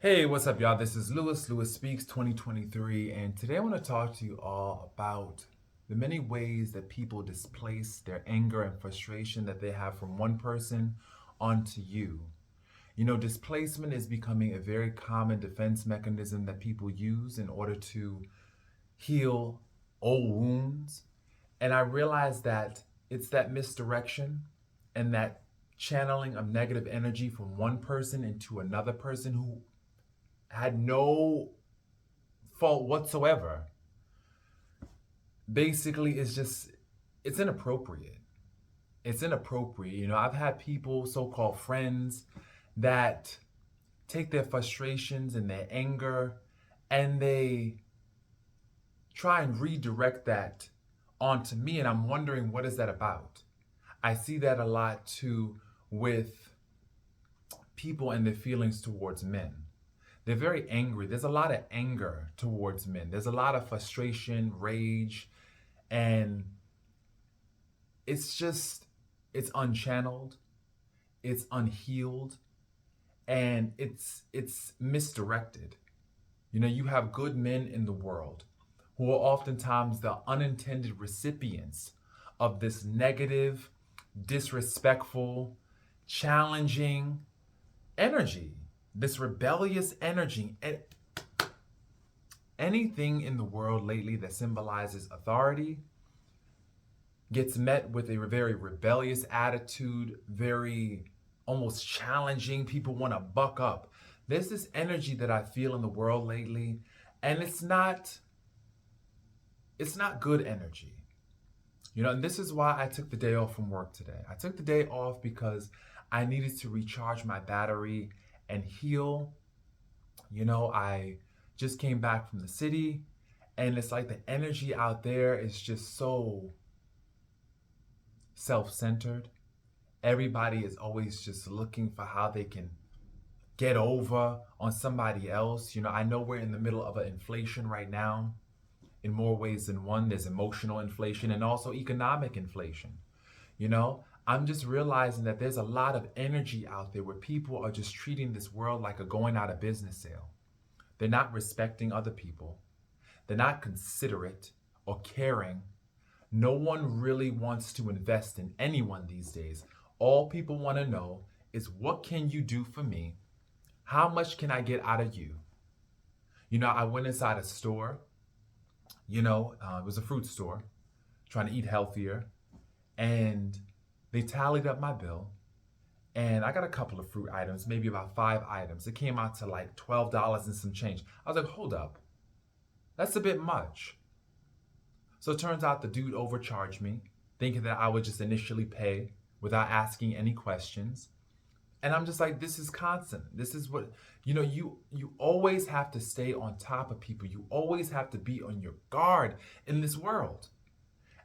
Hey, what's up, y'all? This is Lewis Speaks 2023, and today I want to talk to you all about the many ways that people displace their anger and frustration that they have from one person onto you. Displacement is becoming a very common defense mechanism that people use in order to heal old wounds. And I realize that it's that misdirection and that channeling of negative energy from one person into another person who had no fault whatsoever. Basically, it's inappropriate. It's inappropriate. I've had people, so called friends, that take their frustrations and their anger and they try and redirect that onto me. And I'm wondering, what is that about? I see that a lot too with people and their feelings towards men. They're very angry. There's a lot of anger towards men. There's a lot of frustration, rage, and it's unchanneled, it's unhealed, and it's misdirected. You have good men in the world who are oftentimes the unintended recipients of this negative, disrespectful, challenging energy, this rebellious energy. And anything in the world lately that symbolizes authority gets met with a very rebellious attitude, very almost challenging. People want to buck up. There's this energy that I feel in the world lately, and it's not good energy. And this is why I took the day off from work today. I took the day off because I needed to recharge my battery and heal. I just came back from the city, and it's like the energy out there is just so self-centered. Everybody is always just looking for how they can get over on somebody else. I know we're in the middle of an inflation right now. In more ways than one, there's emotional inflation and also economic inflation. I'm just realizing that there's a lot of energy out there where people are just treating this world like a going out of business sale. They're not respecting other people. They're not considerate or caring. No one really wants to invest in anyone these days. All people want to know is, what can you do for me? How much can I get out of you? I went inside a store, it was a fruit store, trying to eat healthier. And they tallied up my bill. And I got a couple of fruit items, maybe about 5 items. It came out to like $12 and some change. I was like, hold up. That's a bit much. So it turns out the dude overcharged me, thinking that I would just initially pay without asking any questions. And I'm just like, this is constant. This is what, you always have to stay on top of people. You always have to be on your guard in this world.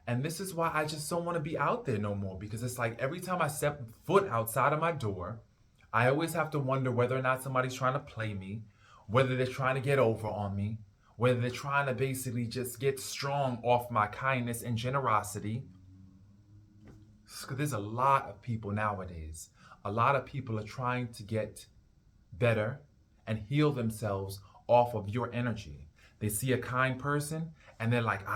And this is why I just don't want to be out there no more, because it's like every time I step foot outside of my door, I always have to wonder whether or not somebody's trying to play me, whether they're trying to get over on me, whether they're trying to basically just get strong off my kindness and generosity. There's a lot of people nowadays. A lot of people are trying to get better and heal themselves off of your energy. They see a kind person and they're like,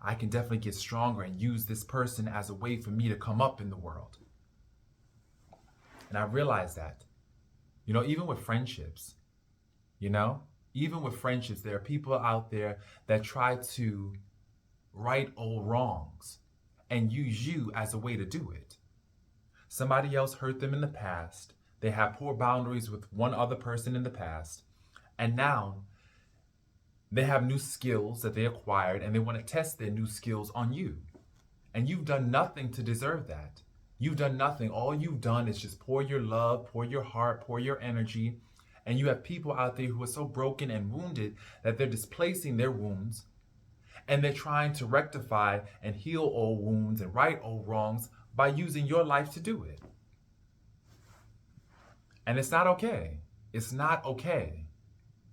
I can definitely get stronger and use this person as a way for me to come up in the world. And I realize that, even with friendships, there are people out there that try to right old wrongs and use you as a way to do it. Somebody else hurt them in the past. They have poor boundaries with one other person in the past. And now they have new skills that they acquired and they want to test their new skills on you. And you've done nothing to deserve that. You've done nothing. All you've done is just pour your love, pour your heart, pour your energy. And you have people out there who are so broken and wounded that they're displacing their wounds. And they're trying to rectify and heal old wounds and right old wrongs by using your life to do it. And it's not okay. It's not okay.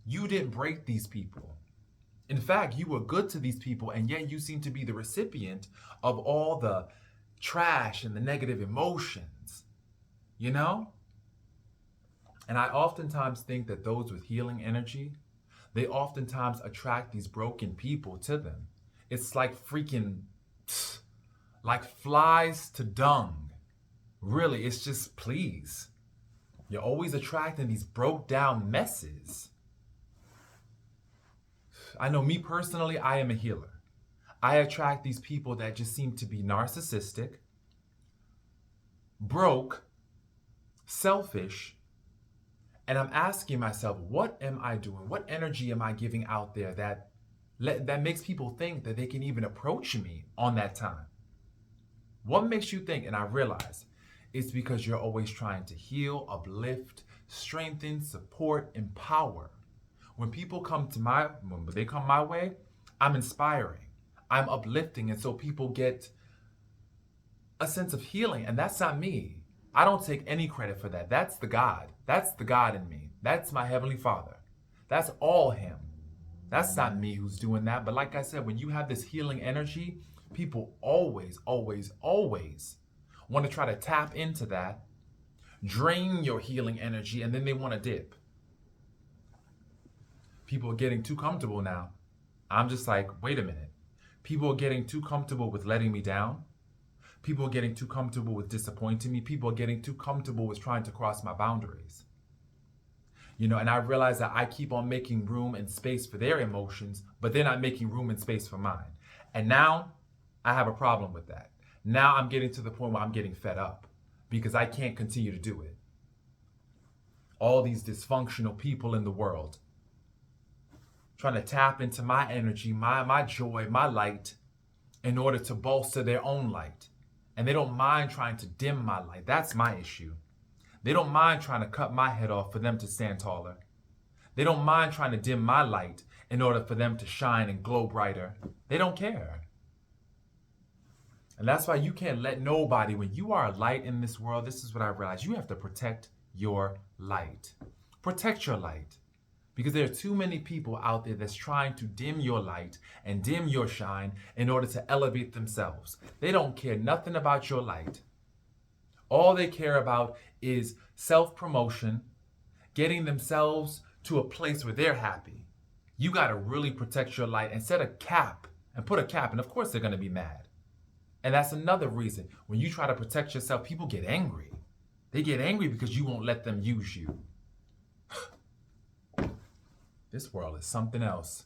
You didn't break these people. In fact, you were good to these people, and yet you seem to be the recipient of all the trash and the negative emotions. And I oftentimes think that those with healing energy, they oftentimes attract these broken people to them. It's like freaking, like flies to dung. Really, it's just, please. You're always attracting these broke down messes. I know me personally, I am a healer. I attract these people that just seem to be narcissistic, broke, selfish, and I'm asking myself, what am I doing? What energy am I giving out there that makes people think that they can even approach me on that time? What makes you think? And I realize it's because you're always trying to heal, uplift, strengthen, support, empower. When people when they come my way, I'm inspiring, I'm uplifting, and so people get a sense of healing, and that's not me. I don't take any credit for that. That's the God. That's the God in me. That's my Heavenly Father. That's all Him. That's not me who's doing that. But like I said, when you have this healing energy, people always, always, always want to try to tap into that, drain your healing energy, and then they want to dip. People are getting too comfortable now. I'm just like, wait a minute. People are getting too comfortable with letting me down. People are getting too comfortable with disappointing me. People are getting too comfortable with trying to cross my boundaries. And I realize that I keep on making room and space for their emotions, but they're not making room and space for mine. And now I have a problem with that. Now I'm getting to the point where I'm getting fed up because I can't continue to do it. All these dysfunctional people in the world trying to tap into my energy, my joy, my light in order to bolster their own light. And they don't mind trying to dim my light. That's my issue. They don't mind trying to cut my head off for them to stand taller. They don't mind trying to dim my light in order for them to shine and glow brighter. They don't care. And that's why you can't let nobody, when you are a light in this world, this is what I realized, you have to protect your light. Protect your light. Because there are too many people out there that's trying to dim your light and dim your shine in order to elevate themselves. They don't care nothing about your light. All they care about is self-promotion, getting themselves to a place where they're happy. You got to really protect your light and set a cap and put a cap. And of course they're going to be mad. And that's another reason. When you try to protect yourself, people get angry. They get angry because you won't let them use you. This world is something else.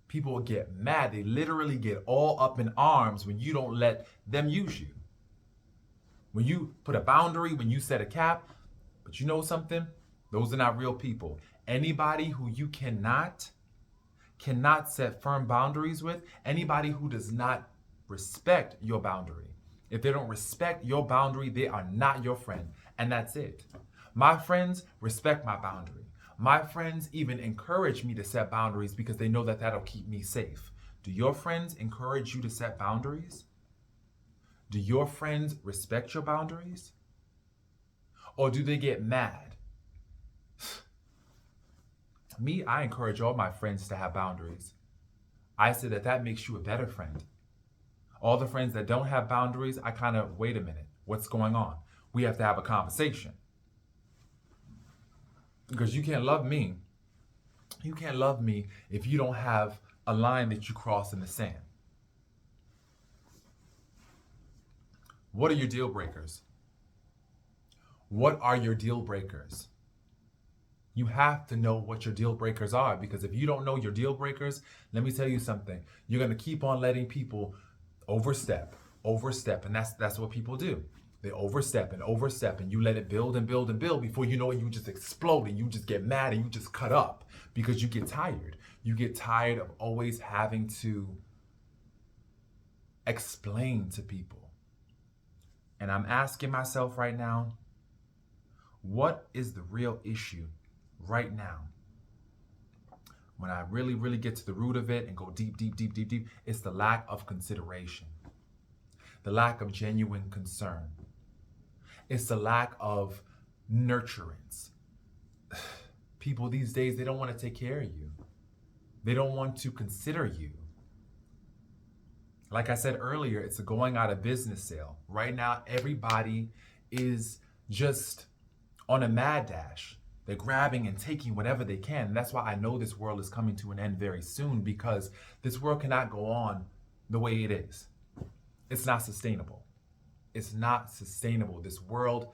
People will get mad. They literally get all up in arms when you don't let them use you. When you put a boundary, when you set a cap. But you know something? Those are not real people. Anybody who you cannot set firm boundaries with, anybody who does not respect your boundary. If they don't respect your boundary, they are not your friend. And that's it. My friends respect my boundary. My friends even encourage me to set boundaries because they know that that'll keep me safe. Do your friends encourage you to set boundaries? Do your friends respect your boundaries? Or do they get mad? Me, I encourage all my friends to have boundaries. I say that makes you a better friend. All the friends that don't have boundaries, I kind of, wait a minute, what's going on? We have to have a conversation. Because you can't love me. You can't love me if you don't have a line that you cross in the sand. What are your deal breakers? What are your deal breakers? You have to know what your deal breakers are, because if you don't know your deal breakers, let me tell you something. You're going to keep on letting people overstep, and that's what people do. They overstep, and you let it build and build and build. Before you know it, you just explode and you just get mad and you just cut up because you get tired. You get tired of always having to explain to people. And I'm asking myself right now, what is the real issue right now? When I really, really get to the root of it and go deep, deep, deep, deep, deep, it's the lack of consideration, the lack of genuine concern. It's the lack of nurturance. People these days, they don't want to take care of you. They don't want to consider you. Like I said earlier, it's a going out of business sale. Right now, everybody is just on a mad dash. They're grabbing and taking whatever they can. And that's why I know this world is coming to an end very soon, because this world cannot go on the way it is. It's not sustainable. It's not sustainable. This world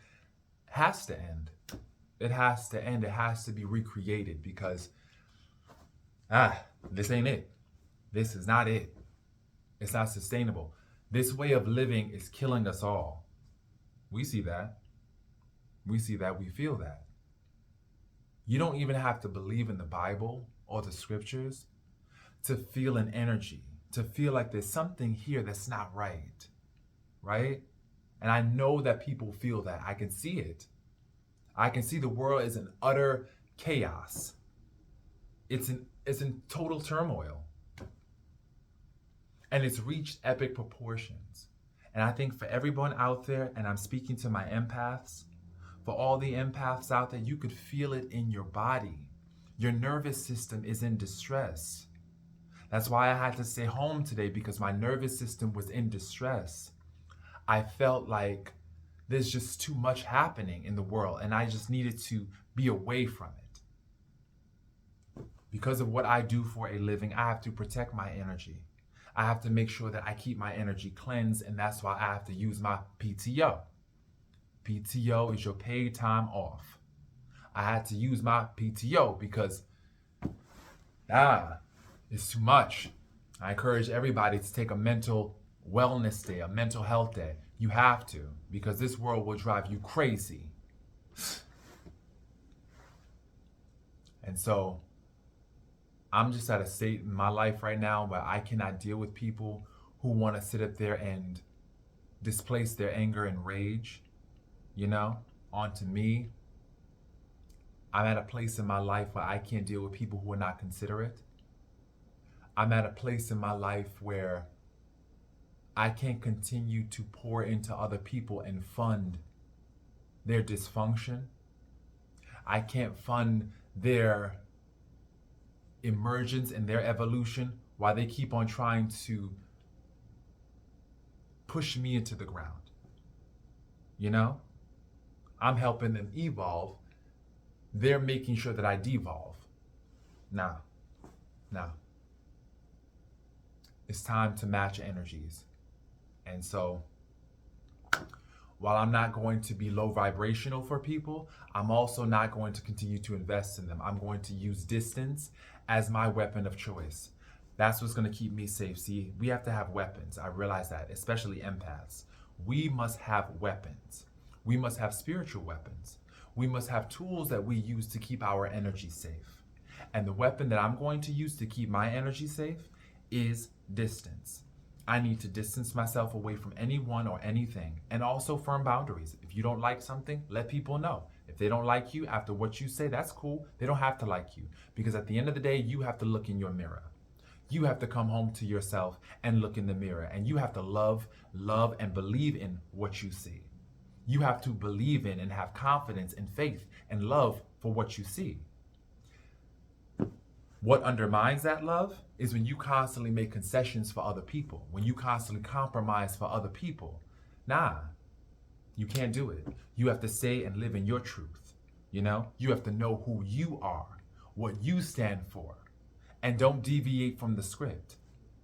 has to end. It has to end. It has to be recreated, because this ain't it. This is not it. It's not sustainable. This way of living is killing us all. We see that. We see that. We feel that. You don't even have to believe in the Bible or the scriptures to feel an energy, to feel like there's something here that's not right, right? And I know that people feel that. I can see it. I can see the world is in utter chaos. It's in total turmoil. And it's reached epic proportions. And I think for everyone out there, and I'm speaking to my empaths, for all the empaths out there, you could feel it in your body. Your nervous system is in distress. That's why I had to stay home today, because my nervous system was in distress. I felt like there's just too much happening in the world, and I just needed to be away from it. Because of what I do for a living, I have to protect my energy. I have to make sure that I keep my energy cleansed, and that's why I have to use my PTO. PTO is your paid time off. I had to use my PTO because it's too much. I encourage everybody to take a mental wellness day, a mental health day. You have to, because this world will drive you crazy. And so I'm just at a state in my life right now where I cannot deal with people who want to sit up there and displace their anger and rage, onto me. I'm at a place in my life where I can't deal with people who are not considerate. I'm at a place in my life where I can't continue to pour into other people and fund their dysfunction. I can't fund their emergence and their evolution while they keep on trying to push me into the ground. I'm helping them evolve. They're making sure that I devolve. Now, it's time to match energies. And so, while I'm not going to be low vibrational for people, I'm also not going to continue to invest in them. I'm going to use distance as my weapon of choice. That's what's going to keep me safe. See, we have to have weapons. I realize that, especially empaths. We must have weapons. We must have spiritual weapons. We must have tools that we use to keep our energy safe. And the weapon that I'm going to use to keep my energy safe is distance. I need to distance myself away from anyone or anything, and also firm boundaries. If you don't like something, let people know. If they don't like you after what you say, that's cool. They don't have to like you, because at the end of the day, you have to look in your mirror. You have to come home to yourself and look in the mirror, and you have to love, and believe in what you see. You have to believe in and have confidence and faith and love for what you see. What undermines that love is when you constantly make concessions for other people, when you constantly compromise for other people. You can't do it. You have to stay and live in your truth. You have to know who you are, what you stand for, and don't deviate from the script.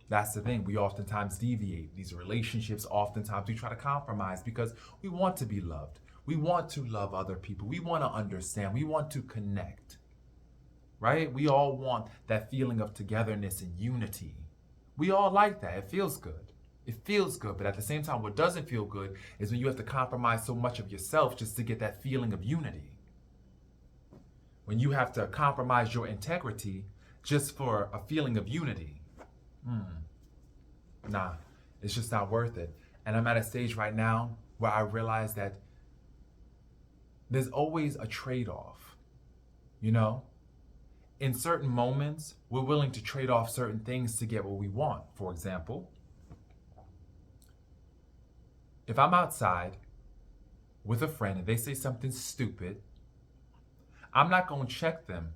That's the thing. We oftentimes deviate. These relationships, oftentimes we try to compromise because we want to be loved. We want to love other people. We want to understand. We want to connect. Right? We all want that feeling of togetherness and unity. We all like that. It feels good. It feels good. But at the same time, what doesn't feel good is when you have to compromise so much of yourself just to get that feeling of unity. When you have to compromise your integrity just for a feeling of unity. It's just not worth it. And I'm at a stage right now where I realize that there's always a trade-off, In certain moments, we're willing to trade off certain things to get what we want. For example, if I'm outside with a friend and they say something stupid, I'm not going to check them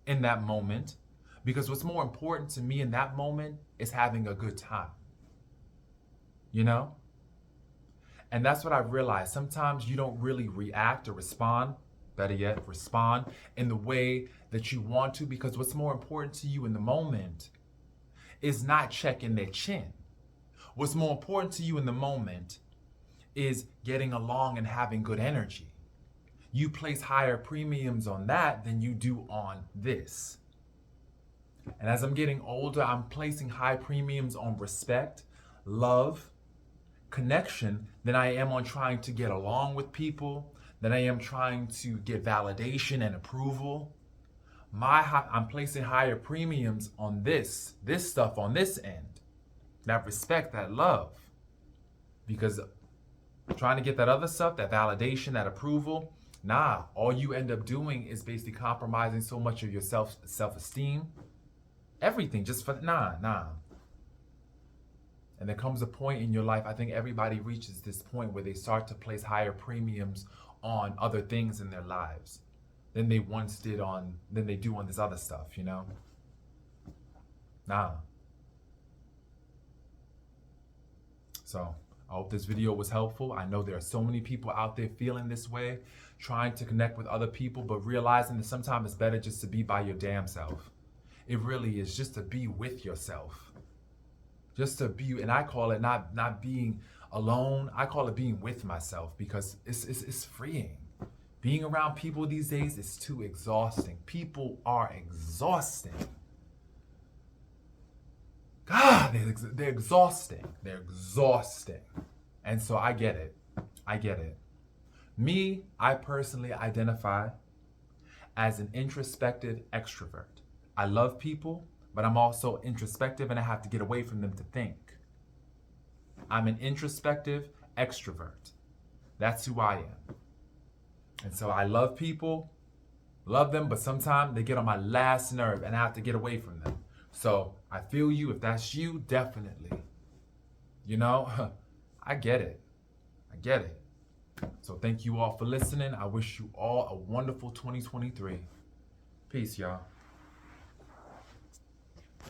in that moment, because what's more important to me in that moment is having a good time. And that's what I've realized. Sometimes you don't really react or respond Better yet, respond in the way that you want to, because what's more important to you in the moment is not checking their chin. What's more important to you in the moment is getting along and having good energy. You place higher premiums on that than you do on this. And as I'm getting older, I'm placing high premiums on respect, love, connection than I am on trying to get along with people, than I am trying to get validation and approval. I'm placing higher premiums on this stuff on this end. That respect, that love. Because trying to get that other stuff, that validation, that approval, nah, all you end up doing is basically compromising so much of your self-esteem. Everything just for nah. And there comes a point in your life, I think everybody reaches this point where they start to place higher premiums on other things in their lives than they do on this other stuff, you know? Nah. So I hope this video was helpful. I know there are so many people out there feeling this way, trying to connect with other people, but realizing that sometimes it's better just to be by your damn self. It really is, just to be with yourself. Just to be, and I call it not being alone, I call it being with myself, because it's freeing. Being around people these days is too exhausting. People are exhausting. God, they're exhausting. They're exhausting. And so I get it. I get it. Me, I personally identify as an introspective extrovert. I love people, but I'm also introspective and I have to get away from them to think. I'm an introspective extrovert. That's who I am. And so I love people, love them, but sometimes they get on my last nerve and I have to get away from them. So I feel you. If that's you, definitely. You know, I get it. I get it. So thank you all for listening. I wish you all a wonderful 2023. Peace, y'all.